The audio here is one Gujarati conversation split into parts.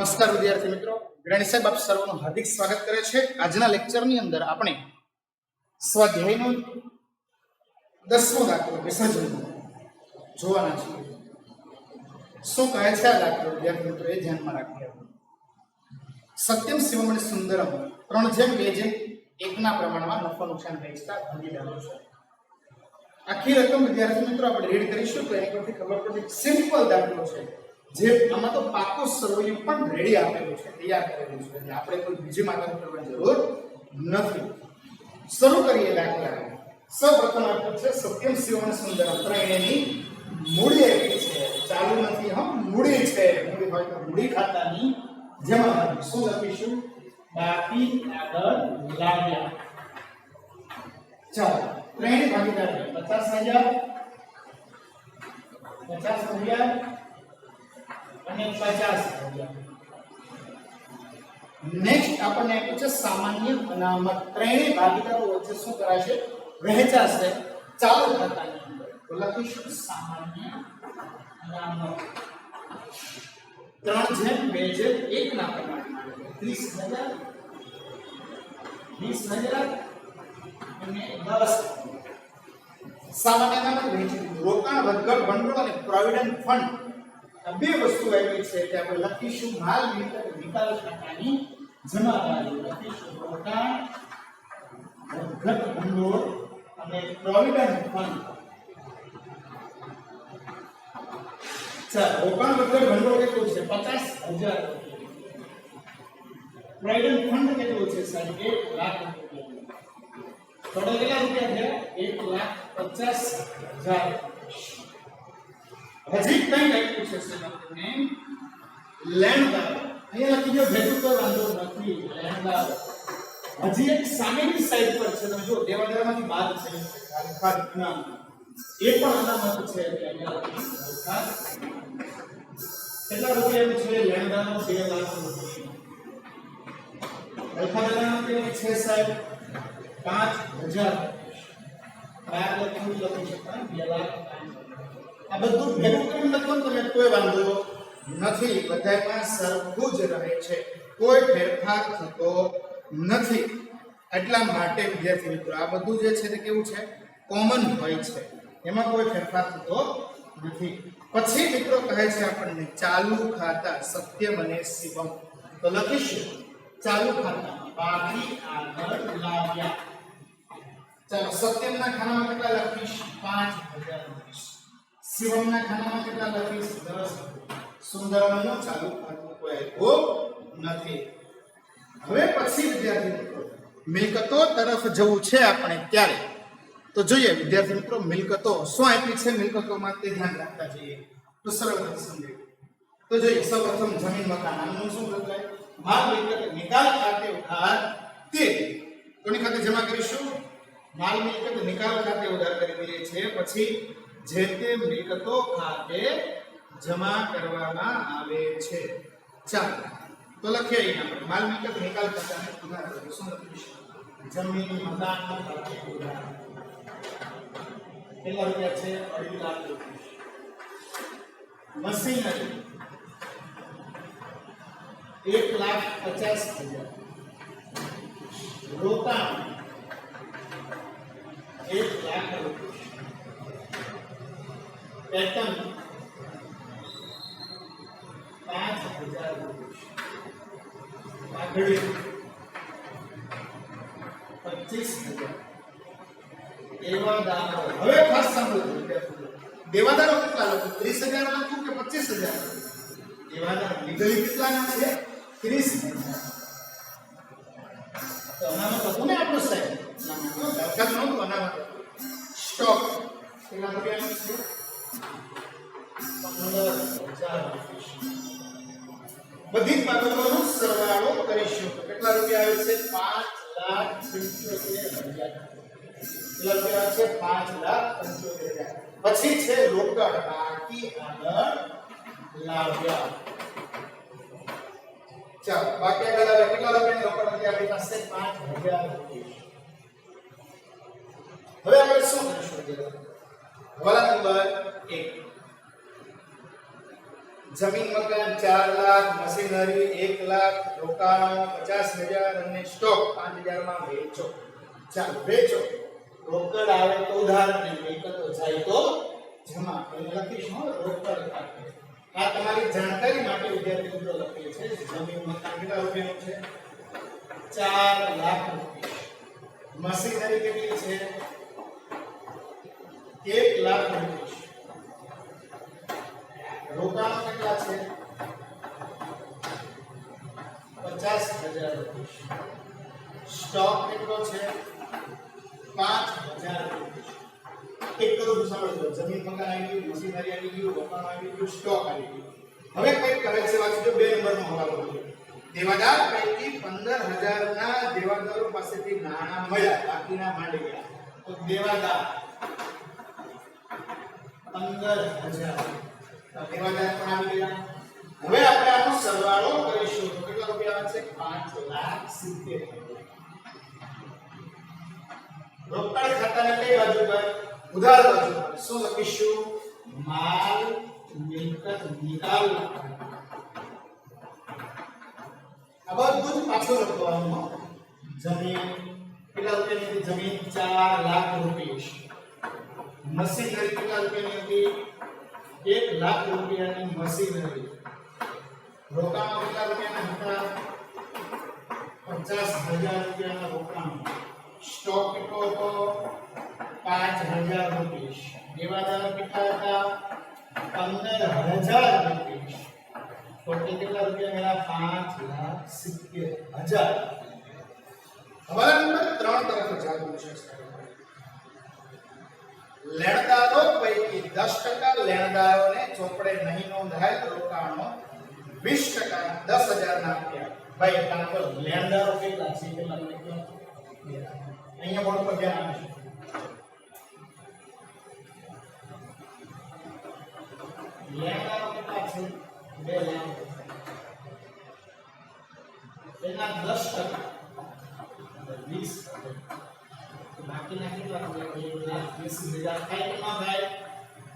નમસ્કાર વિદ્યાર્થી મિત્રો, વિરાણી સાહેબ આપ સર્વનું હાર્દિક સ્વાગત કરે છે। આજના લેક્ચરની અંદર આપણે સ્વાધ્યાયનો 10મો દાખલો વિસર્જન જોવાના છીએ। શું કહે છે આ દાખલો વિદ્યાર્થી મિત્રો એ ધ્યાનમાં રાખીએ। સત્યમ શિવમ અને સુંદરમ 3:2:1 ના પ્રમાણમાં નફો નુકસાન વહેંચતા ભાગીદારો છે। આખી રકમ વિદ્યાર્થી મિત્રો આપણે રીડ કરીશું તો એની પરથી ખબર પડશે સિમ્પલ દાખલો છે જે આમાં તો પાકો સરવૈયું પણ રેડી આપેલું છે, તૈયાર કરેલું છે, એટલે આપણે કોઈ બીજી માહિતી કરવાની જરૂર નથી। શરૂ કરીએ દાખલા। સૌપ્રથમ આપ્યું છે સત્યમ શિવમ અને સુંદરમ ત્રણેયની મૂડી આપી છે, ચાલુ નથી હમ મૂડી છે, મૂડી હોય તો મૂડી ખાતાની જમા શું લખીશું બાકી આગળ લાવ્યા। ચાલો ત્રણેય ભાગીદાર 50,000 50,000 અને 50,000। નેક્સ્ટ આપણને આપ્યું છે સામાન્ય અનામત ત્રણેય ભાગીદારો વચ્ચે શું કરાશે વહેંચાશે ચાલુ ખાતાની અંદર, તો લખીશું સામાન્ય અનામત 3:2:1 ના પ્રમાણમાં 30,000 20,000 અને 10। સામાન્ય અનામત વહેંચી રોકાણ વધઘટ ભંડોળ અને પ્રોવિડન્ટ ફંડ બે વસ્તુ આવી છે એટલે આપણે લખીશું માલ મિલકત નિકાલ ખાતાની જમાદારી, લખીશું રોકાણ વધઘટ ભંડોળ અને પ્રોવિડન્ટ ફંડ। ચાલો રોકાણ વધઘટ ભંડોળ કેટલું છે 50,000, પ્રોવિડન્ટ ફંડ કેટલું છે સાહેબ 1 લાખ રૂપિયા, ટોટલ કેટલા રૂપિયા થયા 1,50,000। હજી કઈ લખ્યું છે આપણને લેણદાર, અહીંયા લખી દો ભેગું તો વાંધો નથી લેણદાર। હજી એક સામેની સાઈડ પર છે તમે જો દેવાદારમાંથી બાદ છે અલખા ઇનામ એ પણ અનામત છે એટલે અહીંયા અલખા કેટલા રૂપિયાનું છે લેણદારનો 2 લાખ રૂપિયા, અલખા દેવાદારનો છે સાહેબ 5,000 બાર લખી શકાય 2 લાખ। આ બધું ભેગું કરીને લખો તમે કોઈ વાંધો નથી, બધામાં સરખું જ રહે છે, કોઈ ફેરફાર થતો નથી। એટલા માટે વિદ્યાર્થી મિત્રો આ બધું જે છે તે કેવું છે કોમન હોય છે, એમાં કોઈ ફેરફાર થતો નથી। પછી મિત્રો કહે છે આપણને ચાલુ ખાતા સત્યમ અને શિવમ, તો લખીશું ચાલુ ખાતા બાકી આગળ લાવ્યા। ચાલો સત્યમના ખાનામાં કેટલા લખીશ 5,000, શિવમના ખાનામાં કેટલા લખીશ 10, સુંદરમનો ચાલુ ખાતું કોઈ આપ્યું નથી। હવે પછી વિદ્યાર્થી મિત્રો મિલકતો તરફ જવું છે આપણે ત્યારે તો જોઈએ વિદ્યાર્થી મિત્રો મિલકતો શું આપી છે મિલકતોમાં તે ધ્યાન રાખતા જઈએ તો સરળતાથી સમજાય। તો જોઈએ સૌપ્રથમ જમીન મકાન આનું શું બદલાય માલ મિલકત નિકાલ ખાતે ઉધાર તે કોની ખાતે જમા કરીશું માલ મિલકત નિકાલ ખાતે ઉધાર કરી દઈએ છે, પછી જે તે મિલકતો ખાતે જમા કરવામાં આવે છે। ચાલો તો લખીએ અહીંયા માલ મિલકત નિકાલ ખાતાને ઉધાર કરીશું, શું લખીશું જમીન મકાન ખાતે ઉધાર કેટલા રૂપિયા છે 2.5 લાખ રૂપિયા, મશીનરી 1,50,000, રોકાણ 1 લાખ રૂપિયા, પેટર્ન 5,000 રૂપિયા, પાઘડી 25,000, દેવાદારો હવે ખાસ સાંભળો દેવાદારો કેટલા લખું 30,000 લખું કે 25,000? દેવાદાર લીગલી કેટલાના છે 30,000। તો અનામત હતું ને આપણું સાહેબ અનામત દરખાસ્ત નહોતું અનામત સ્ટોક કેટલા રૂપિયાનું છે 15,000। બધી જ બાબતોનો સરવાળો કરીશું તો કેટલા રૂપિયા આવે છે 5,75,000, કેટલા રૂપિયા છે 5,75,000। પછી છે રોકડ બાકી આગળ લાવ્યા। ચાલો બાકી આગળ લાવ્યા કેટલા રૂપિયાની રોકડ હતી આપણી પાસે 5,000 રૂપિયા। હવે આપણે શું કરીશું હવાલા નંબર 1 જમીન મકાન 4 લાખ, મશીનરી 1 લાખ, રોકાણો 50,000 અને સ્ટોક 5,000 માં વેચો. ચાલો વેચો. રોકડ આવે તો ઉધાર ને વેચો તો જાય તો જમા. એટલે લખીશું રોકડ ખાતે. આ તમારી જાણકારી માટે વિદ્યાર્થી મિત્રો લખીએ છે. જમીન મકાન કેટલા રૂપિયાનું છે? 4 લાખ રૂપિયા. મશીનરી કેટલી છે? 1 લાખ રૂપિયા. રોકાણો કેટલા છે? 50,000 રૂપિયા. સ્ટોક કેટલો છે? 5,000 રૂપિયા. એક કરું સમજો. જમીન મકાન આવી ગયું, મશીનરી આવી ગયું, રોકાણ આવી ગયું, સ્ટોક આવી ગયું. હવે કઈ કરે છે વાંચજો 2 નંબરનો હવાલો છે. દેવાદાર પૈકી 15,000 ના દેવાદારો પાસેથી નાણાં મળ્યા, બાકીના માંડી ગયા. તો દેવાદાર 15,000 દેવાદાર પણ આવી ગયા. હવે આપણે આનો સરવાળો કરીશું તો કેટલા રૂપિયા આવશે? 5,70,000. રોકડ ખાતાના કઈ બાજુ પર? ઉધાર બાજુ પર. શું લખીશું? માલ મિલકત નિકાલ. આ બધું જ પાછું લખવાનું. જમીન કેટલા રૂપિયાની હતી? જમીન 4 લાખ રૂપિયા. મશીનરી કેટલા રૂપિયાની હતી? 1 લાખ રૂપિયાની મશીનરી. રોકાણો કેટલા રૂપિયાના હતા? 50,000 રૂપિયાના રોકાણો. સ્ટોક કેટલો હતો? 5,000 રૂપિયા. દેવાદાર કેટલા હતા? 15,000 રૂપિયા. ટોટલ કેટલા રૂપિયા મળ્યા? 5,70,000. હવાલા નંબર 3 તરફ જાગવું છે. લેણદારો પૈકી 10% લેણદારોને ચોપડે નહીં નોંધાયેલ રોકાણો 20% 10,000 ના આપ્યા. ભાઈ કાકો લેણદારો કેટલા છે? કેટલા લખ્યા? અહીંયા બોર્ડ પર ધ્યાન આપજો. લેણદારો કેટલા છે? 2 લાખ. એના 10% 20%. બાકીના કેટલા રૂપિયા? 1,20,000 થાય કે ન થાય?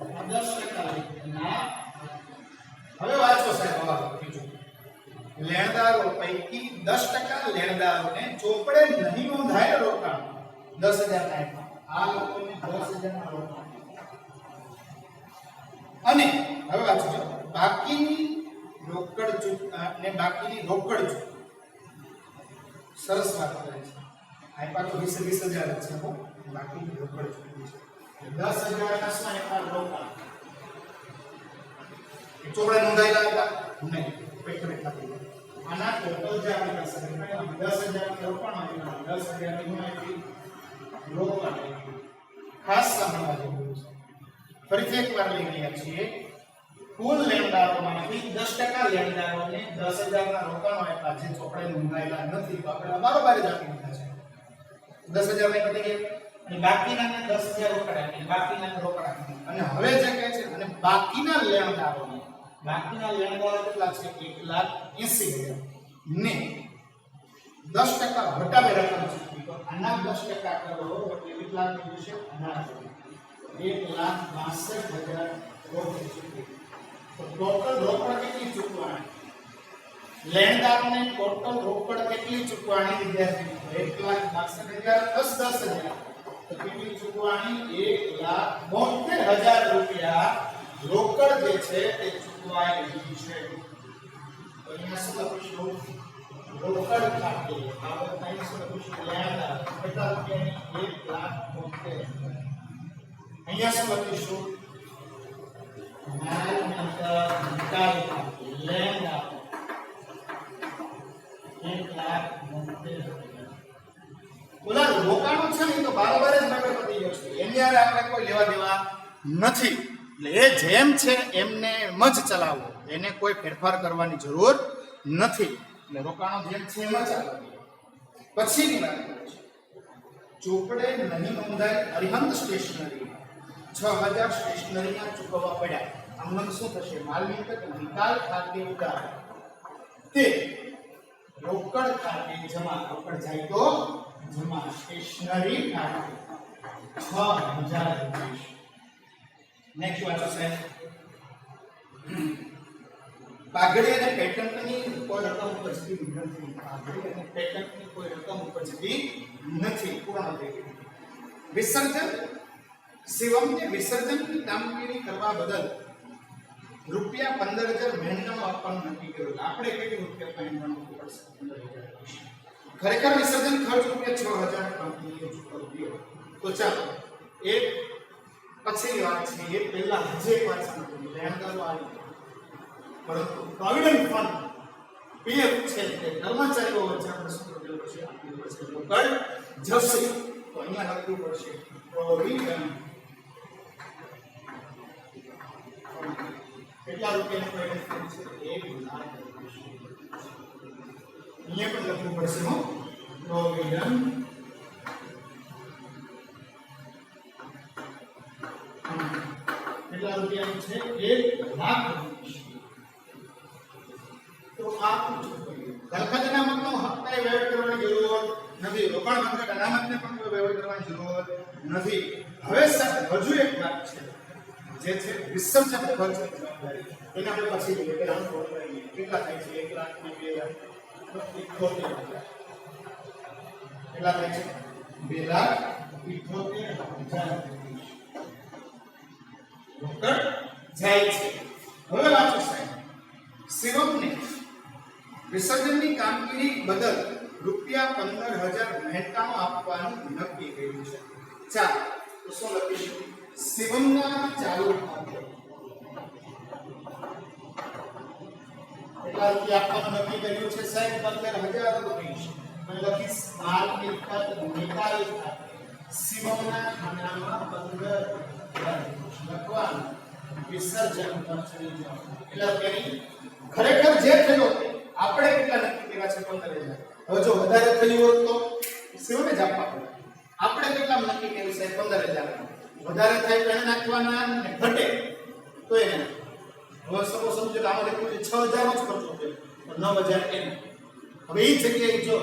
10% ના. હવે વાંચો સાહેબ હવાલો બીજો. લેણદારો પૈકી 10% લેણદારોને ચોપડે નહીં નોંધાયેલ રોકાણ 10,000 ના આપ્યા. આ લોકોને 10,000 ના રોકાણ. અને હવે વાંચો બાકીની રોકડ અને બાકીની રોકડ સરસ વાત કરે છે. આપ્યા તો 20,000 જ છે. બાકીની રોકડ ચૂકવી છે 10,000 ના શું આપ્યા? રોકાણ. ચોપડે નોંધાયેલા હતા નહીં. પેટરે ખાતી આના ટોટલ જે આપણી પાસે 10,000 રોકાણ આવ્યું, 10,000 ની માહિતી રોકાણ આવ્યું. ખાસ સમજવા જેવું છે. ફરીથી એકવાર લઈ રહ્યા છીએ. કુલ લેણદારોમાંથી 10% લેણદારોને 10,000 ના રોકાણો આપ્યા જે ચોપડે નોંધાયેલા નથી. તો આપણે બરોબર જ આપી દીધા છે. 10,000 ને પતી ગયા અને બાકીનાને 10,000 રોકડ આપી. બાકીના રોકડ આપી. અને હવે જે કહે છે અને બાકીના લેણદારોને કેટલા છે? 1,80,000 ને 10% વટાવે રકમ ચૂકવી. તો આના 10% કરો એટલે કેટલા થઈ જશે? 1,62,000 રોકડ ચૂકવી. તો ટોટલ રોકડ કેટલી ચૂકવાણી? લેણદારોને ટોટલ રોકડ કેટલી ચૂકવાણી વિદ્યાર્થી? 1,62,000 પ્લસ 10,000 તો કેટલી ચૂકવાણી? 1,72,000 રૂપિયા રોકડ જે છે તે ચૂકવાઈ રહી છે. તો અહીંયા શું લખીશું? રોકડ ખાતે. આ બધા શું લખીશું? લેણદાર કેટલા રૂપિયાની? 1,72,000. અહીંયા શું લખીશું? માલ મિલકત નિકાલ ખાતે. લેણદાર 1,72,000. ઓલા રોકાણો છે ને તો બરાબર જ મેટર પતી ગયો છે. એની હારે આપણે કોઈ લેવા દેવા નથી. એટલે એ જેમ છે એમને એમ જ ચલાવવો. એને કોઈ ફેરફાર કરવાની જરૂર નથી. એટલે રોકાણો જેમ છે એમ જ ચાલવું. પછીની વાત કરીએ. ચોપડે નહીં નોંધાયેલ અરિહંત સ્ટેશનરી 6,000 સ્ટેશનરીના ચૂકવવા પડ્યા. આમ શું થશે? માલ મિલકત નિકાલ ખાતે ઉધાર તે રોકડ ખાતે જમા. રોકડ જાય તો જમા. સ્ટેશનરી ખાતે 6,000 રૂપિયા. નેક્સ્ટ વાંચો સાહેબ. પાઘડી અને પેટન્ટની કોઈ રકમ ઉપર જતી નથી. પાઘડી અને પેટન્ટની કોઈ રકમ ઉપર જતી નથી. પૂર્ણ થઈ ગયું. વિસર્જન શિવમને વિસર્જનની કામગીરી કરવા બદલ રૂપિયા 15,000 મહેનતાણું આપવાનું નક્કી કર્યું. આપણે કેટલી રૂપિયા મહેનતાણું આપવું પડશે? 15,000. ખરેખર વિસર્જન ખર્ચ રૂપિયા 6,000 કંપનીએ ચૂકવ્યો. તો ચાલો એક પછી વાત છે એ પહેલા હજી એક વાત સમજો. લેણદારો આવી પરંતુ પ્રોવિડન્ટ ફંડ પીએફ છે તે કર્મચારીઓ વચ્ચે આપણે શું કરવું પડશે? આપવું પડશે. રોકડ જશે તો અહીંયા લખવું પડશે પ્રોવિડન્ટ. કેટલા રૂપિયાનું પ્રોવિડન્ટ ફંડ છે? 1 લાખ. અહીંયા પણ લખવું પડશે હો પ્રોવિડન્ટ. કેટલા રૂપિયાનું છે? 1 લાખ. તો આ દરખાસ્ત અનામતનો હપ્તા વહીવટ કરવાની જરૂર નથી. રોકાણ પત્રક અનામતને પણ કોઈ વહીવટ કરવાની જરૂર નથી. હવે હજુ એક વાત છે જે છે વિસર્જન ખર્ચની જવાબદારી. એને આપણે પછી જોઈએ કે આનું ટોટલ કેટલા થાય છે? 1 લાખ ને 2 લાખ 78,000. કેટલા થાય છે? 2,78,000 રોકડ જાય છે. હવે વાંચો સાહેબ. શિવમને વિસર્જનની કામગીરી બદલ રૂપિયા 15,000 મહેનતાણું આપવાનું નક્કી કર્યું છે. ચાલો તો શું લખીશું? શિવમના ચાલુ ખાતે કેટલા રૂપિયા આપવાનું નક્કી કર્યું છે સાહેબ? 15,000 રૂપિયા. મેં લખીશ માલ મિલકત નિકાલ ખાતે શિવમના ખાતામાં 15,000 લખવાનું. વિસર્જન ખર્ચની જવાબદારી. એટલે તેની ખરેખર જે થયો આપણે કેટલા નક્કી કર્યા છે? 15,000. હવે જો વધારે થયું હોત તો શિવને જ આપવા પડે. આપણે કેટલા નક્કી કર્યું છે? 15,000. વધારે થાય તો એને નાખવાના અને ઘટે તો એને. હવે સમજો કે આમાં લખ્યું છે 6,000 જ ખર્ચો છે તો 9,000 એને. હવે એ જગ્યાએ જો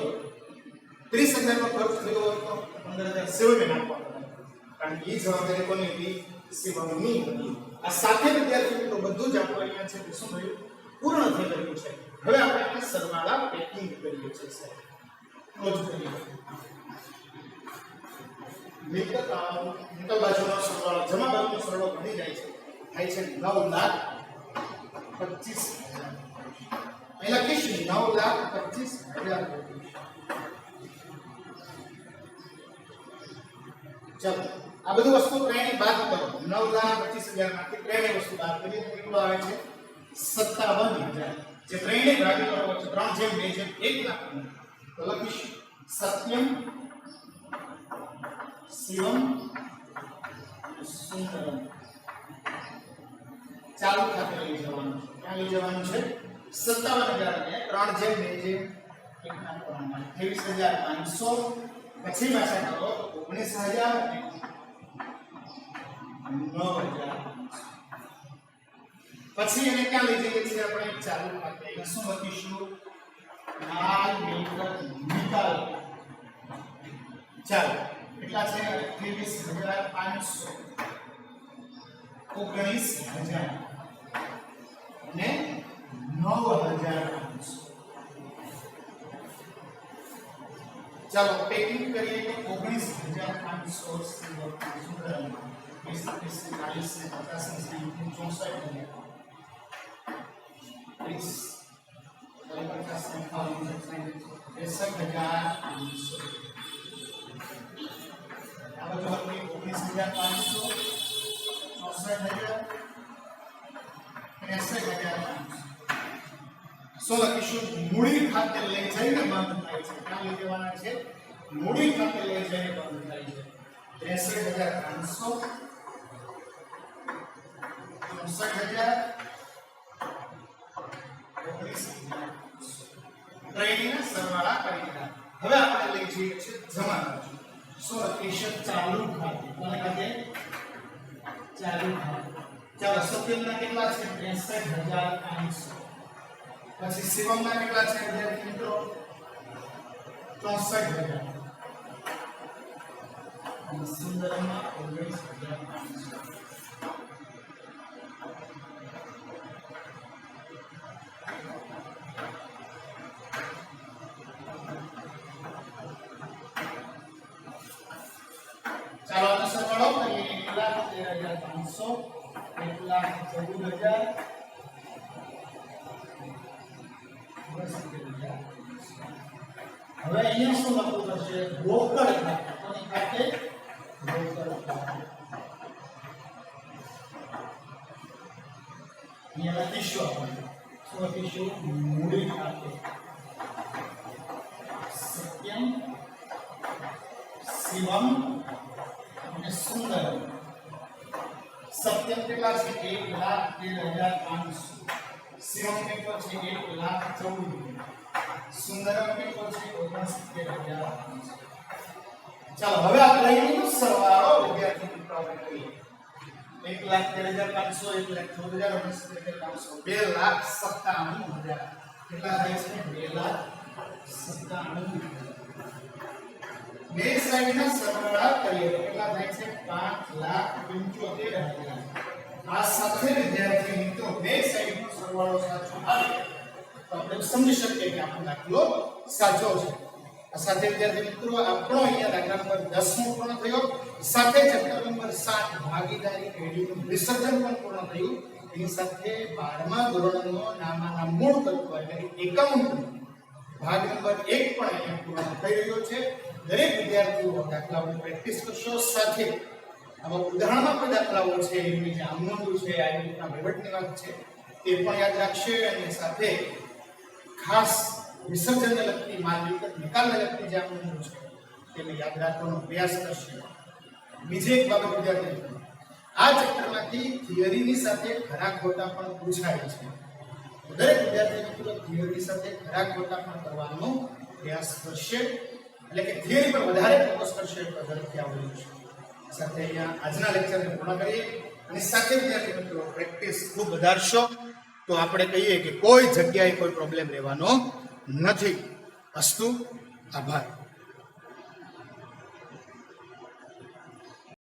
30,000 નો ખર્ચ થયો હોય તો 15,000 શિવને નાખવા પડે. કારણ કે એ જવાબદારી કોની હતી? શિવમની હતી. આ સાથે વિદ્યાર્થી મિત્રો બધું જ આપણે અહીંયા છે કે શું થયું? પૂર્ણ થઈ ગયું છે. હવે આપણે આ સરવાળા પેકિંગ કરીએ છીએ સાહેબ. ક્લોઝ કરીએ. મિલકત બાજુનો સરવાળો જમા બાજુનો સરવાળો બની જાય છે. થાય છે 9,25,000. અહીં લખીશું 9,25,000. ચાલો આ બધું વસ્તુ ત્રણેય બાદ કરો. 9,25,000 માંથી ત્રણેય વસ્તુ બાદ કરીએ તો કેટલું આવે છે? 57,000. જે ત્રણેય ભાગી કરો છે 3/2/1 લાખ. તો લખીશું સત્યમ શિવમ સુંદરમ. ચાલુ ખાતે લઈ જવાનું છે. ક્યાં લઈ જવાનું છે? 57,000 ને 3/2/1 ના પ્રમાણમાં 23,500. પછી પાછા કરો 19,000 અને 9,000. પછી એને ક્યાં લઈ જઈએ છીએ આપણે? ચાલુ ખાતે. એને શું લખીશું? માલ મિલકત નિકાલ. ચાલો કેટલા છે? 23,500. 19,000 અને 9,500. ચાલો પેકિંગ કરીએ તો 19,500 સુંદર 20, 30, 40, 50, 60, મૂડી ખાતે લઈ જઈને બંધ થાય છે. ક્યાં લઈ જવાના છે? મૂડી ખાતે લઈ જઈને બંધ થાય છે. 63,500, 64,000, 19,000. ત્રણેયના સરવાળા કરી દીધા. હવે આપણે લઈ જઈએ છીએ જમા બાજુ. શું લખીશું? ચાલુ ખાતે. કોને ખાતે? ચાલુ ખાતે. ચાલો સત્યમના કેટલા છે? 63,500. પછી શિવમના કેટલા છે વિદ્યાર્થી મિત્રો? 64,000. અને સુંદરમના 19,500. 13,500 1,14,000 હવે અહીંયા શું લખવું પડશે રોકડ ખાતે કોની ખાતે રોકડ ખાતે અહીંયા લખીશું આપણે શું લખીશું મૂડી ખાતે સત્યમ શિવમ અને સુંદરમ સત્યમ કેટલા છે 1,13,500 શિવમ કેટલો છે 1,14,000 સુંદરમ કેટલો છે 69,500 ચાલો હવે આ ત્રણનો સરવાળો વિદ્યાર્થી મિત્રોને કરીએ 1,13,500 1,14,000 2,97,000 કેટલા થાય છે 2,97,000 બે સાઈડના સરવાળા કરીએ તો કેટલા થાય છે 5,75,000 આ સાથે વિદ્યાર્થી મિત્રો બે સાઈડનો સરવાળો સાચો આવે તો આપણે સમજી શકીએ કે આપણો દાખલો સાચો છે આ સાથે વિદ્યાર્થી મિત્રો આપણો અહીંયા દાખલા નંબર 10 નો પૂર્ણ થયો સાથે ચેપ્ટર નંબર 7 ભાગીદારી પેઢીનું વિસર્જન પણ પૂર્ણ થયું એની સાથે 12મા ધોરણનો નામાના મૂળ તત્વ એટલે એકાઉન્ટ ભાગ નંબર 1 પણ અહીંયા પૂર્ણ થઈ રહ્યો છે દરેક વિદ્યાર્થીઓ દાખલાઓની પ્રેક્ટિસ કરશો સાથે આવા ઉદાહરણમાં પણ દાખલાઓ છે એની જે આમનોંધો છે આ રીતના વહીવટની વાત છે તે પણ યાદ રાખશે અને સાથે ખાસ વિસર્જનને લગતી માલ મિલકત નિકાલને લગતી જે આમનોંધો છે તેને યાદ રાખવાનો પ્રયાસ કરશે બીજી એક બાબત વિદ્યાર્થીઓ આ ચેપ્ટરમાંથી થિયરીની સાથે ખરા ખોટા પણ પૂછાય છે દરેક વિદ્યાર્થી મિત્રો થિયરી સાથે ખરા ખોટા પણ કરવાનો પ્રયાસ કરશે એટલે કે થિયરી પર વધારે ફોકસ કરશે તો ઝડપથી આવડી જશે સાથે અહીંયા આજના લેક્ચરને પૂર્ણ કરીએ અને સાથે વિદ્યાર્થી મિત્રો પ્રેક્ટિસ ખૂબ વધારશો તો આપણે કહીએ કે કોઈ જગ્યાએ કોઈ પ્રોબ્લેમ રહેવાનો નથી. અસ્તુ, આભાર.